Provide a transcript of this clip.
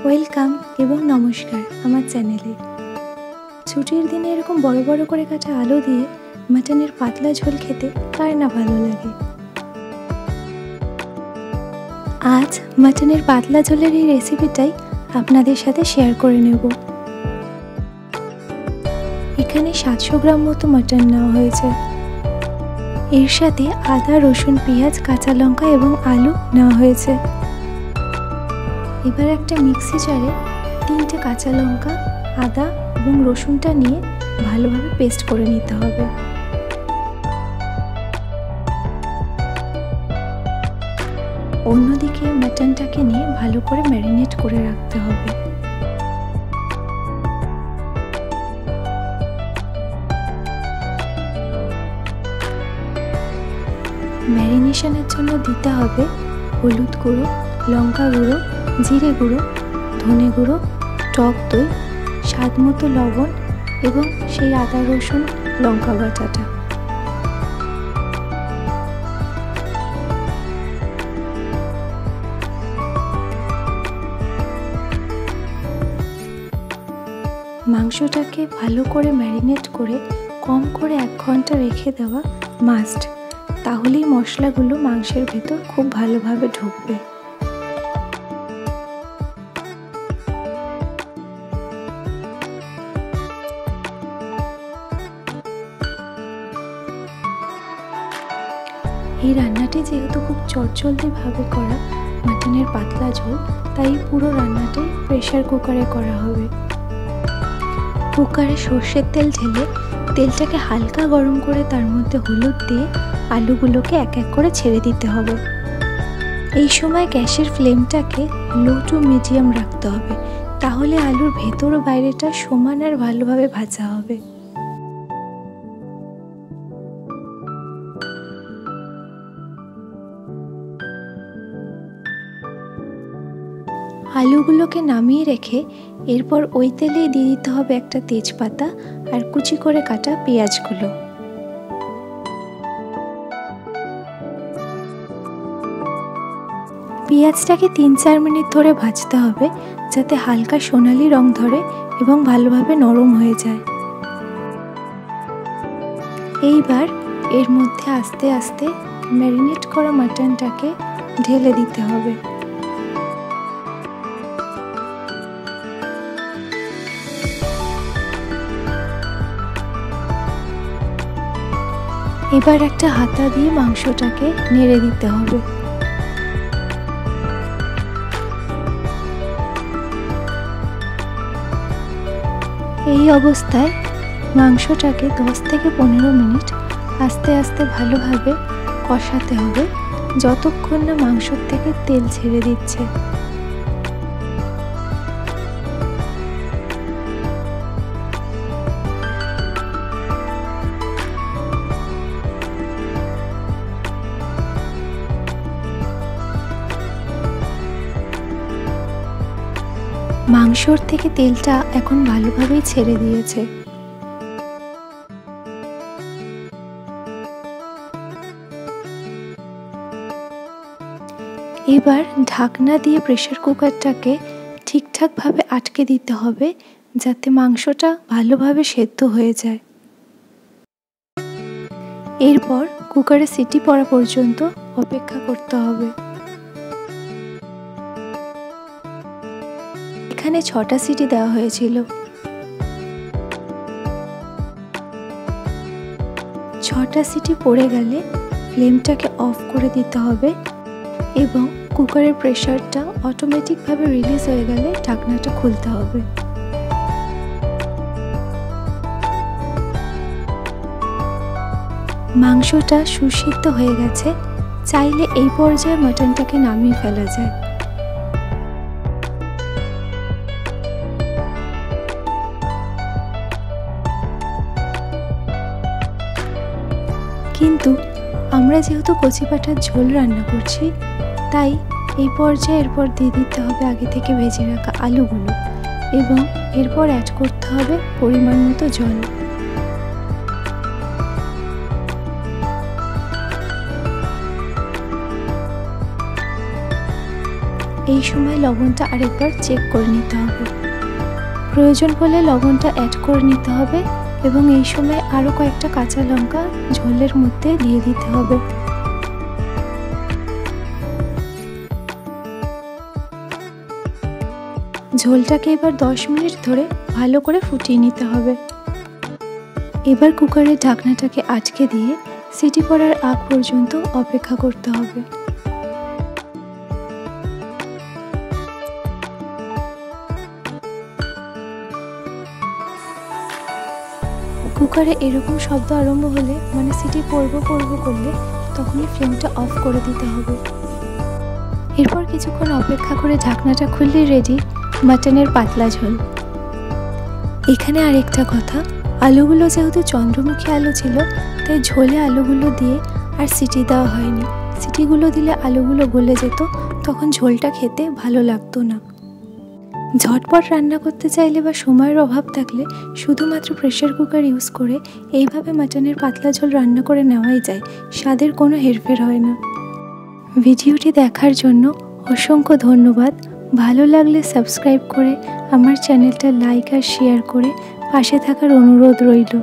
Welcome এবং নমস্কার আমার চ্যানেলে। ছুটির দিনে এরকম বড় বড় করে কাটা আলু দিয়ে মাটনের পাতলা ঝোল খেতে কার না ভালো লাগে। আজ মাটনের পাতলা ঝোলের এই রেসিপিটাই আপনাদের সাথে শেয়ার করে নেব। এখানে 700 গ্রাম মতো মাটন নেওয়া হয়েছে। এর সাথে আদা, রসুন, পেঁয়াজ, কাঁচা লঙ্কা এবং আলু নেওয়া হয়েছে। এবার একটা মিক্সি জারে 3টে কাঁচা লঙ্কা, আদা এবং রসুনটা নিয়ে ভালোভাবে পেস্ট করে নিতে হবে। অন্যদিকে মাটনটাকে নিয়ে ভালো করে ম্যারিনেট করে রাখতে হবে। ম্যারিনেশনের জন্য দিতে হবে হলুদ গুঁড়ো, লঙ্কা গুঁড়ো, জিরে গুঁড়ো, ধনে গুঁড়ো, টক দই, স্বাদ মতো লবণ এবং সেই আদা, রসুন, লঙ্কা বাটাটা। মাংসটাকে ভালো করে ম্যারিনেট করে কম করে 1 ঘন্টা রেখে দেওয়া মাস্ট, তাহলেই মশলাগুলো মাংসের ভেতর খুব ভালোভাবে ঢুকবে। এই রান্নাটি যেহেতু খুব চটজলদিভাবে করা মাটনের পাতলা ঝোল, তাই পুরো রান্নাটাই প্রেসার কুকারে করা হবে। কুকারে সর্ষের তেল ঢেলে তেলটাকে হালকা গরম করে তার মধ্যে হলুদ দিয়ে আলুগুলোকে এক এক করে ছেড়ে দিতে হবে। এই সময় গ্যাসের ফ্লেমটাকে লো টু মিডিয়াম রাখতে হবে, তাহলে আলুর ভেতর ও বাইরেটা সমান আর ভালোভাবে ভাজা হবে। আলুগুলোকে নামিয়ে রেখে এরপর ওই তেলেই দিয়ে দিতে হবে একটা তেজপাতা আর কুচি করে কাটা পেঁয়াজগুলো। পেঁয়াজটাকে 3-4 মিনিট ধরে ভাজতে হবে, যাতে হালকা সোনালি রং ধরে এবং ভালোভাবে নরম হয়ে যায়। এইবার এর মধ্যে আস্তে আস্তে ম্যারিনেট করা মাটনটাকে ঢেলে দিতে হবে। এবার একটা হাতা দিয়ে মাংসটাকে নেড়ে দিতে হবে। এই অবস্থায় মাংসটাকে 10 থেকে 15 মিনিট আস্তে আস্তে ভালোভাবে কষাতে হবে, যতক্ষণ না মাংসর থেকে তেল ছেড়ে দিচ্ছে। মাংসর থেকে তেলটা এখন ভালোভাবেই ছেড়ে দিয়েছে। এবার ঢাকনা দিয়ে প্রেসার কুকারটাকে ঠিকঠাকভাবে আটকে দিতে হবে, যাতে মাংসটা ভালোভাবে সেদ্ধ হয়ে যায়। এরপর কুকারে সিটি পড়া পর্যন্ত অপেক্ষা করতে হবে। এখানে 6টা সিটি দেওয়া হয়েছিল। 6টা সিটি পড়ে গেলে ফ্লেমটাকে অফ করে দিতে হবে এবং কুকারের প্রেসারটা অটোমেটিকভাবে রিলিজ হয়ে গেলে ঢাকনাটা খুলতে হবে। মাংসটা সুসিদ্ধ হয়ে গেছে, চাইলে এই পর্যায়ে মাটনটাকে নামিয়ে ফেলা যায়। কিন্তু আমরা যেহেতু কচি পাঁঠার ঝোল রান্না করছি, তাই এই পর্যায়ে এরপর দিয়ে দিতে হবে আগে থেকে ভেজে রাখা আলুগুলো এবং এরপর অ্যাড করতে হবে পরিমাণ মতো জল। এই সময় লবণটা আরেকবার চেক করে নিতে হবে। প্রয়োজন পড়লে লবণটা অ্যাড করে নিতে হবে এবং এই সময় আরও কয়েকটা কাঁচা লঙ্কা ঝোলের মধ্যে দিয়ে দিতে হবে। ঝোলটাকে এবার 10 মিনিট ধরে ভালো করে ফুটিয়ে নিতে হবে। এবার কুকারের ঢাকনাটাকে আটকে দিয়ে সিটি পড়ার আগ পর্যন্ত অপেক্ষা করতে হবে। কুকারে এরকম শব্দ আরম্ভ হলে মানে সিটি পড়ব করলে তখনই ফ্লেমটা অফ করে দিতে হবে। এরপর কিছুক্ষণ অপেক্ষা করে ঢাকনাটা খুললেই রেডি মাটনের পাতলা ঝোল। এখানে আরেকটা কথা, আলুগুলো যেহেতু চন্দ্রমুখী আলু ছিল তাই ঝোলে আলুগুলো দিয়ে আর সিটি দেওয়া হয়নি। সিটিগুলো দিলে আলুগুলো গলে যেত, তখন ঝোলটা খেতে ভালো লাগতো না। ঝটপট রান্না করতে চাইলে বা সময়ের অভাব থাকলে শুধুমাত্র প্রেসার কুকার ইউজ করে এইভাবে মাটনের পাতলা ঝোল রান্না করে নেওয়াই যায়, স্বাদের কোনো হেরফের হয় না। ভিডিওটি দেখার জন্য অসংখ্য ধন্যবাদ। ভালো লাগলে সাবস্ক্রাইব করে আমার চ্যানেলটা লাইক আর শেয়ার করে পাশে থাকার অনুরোধ রইল।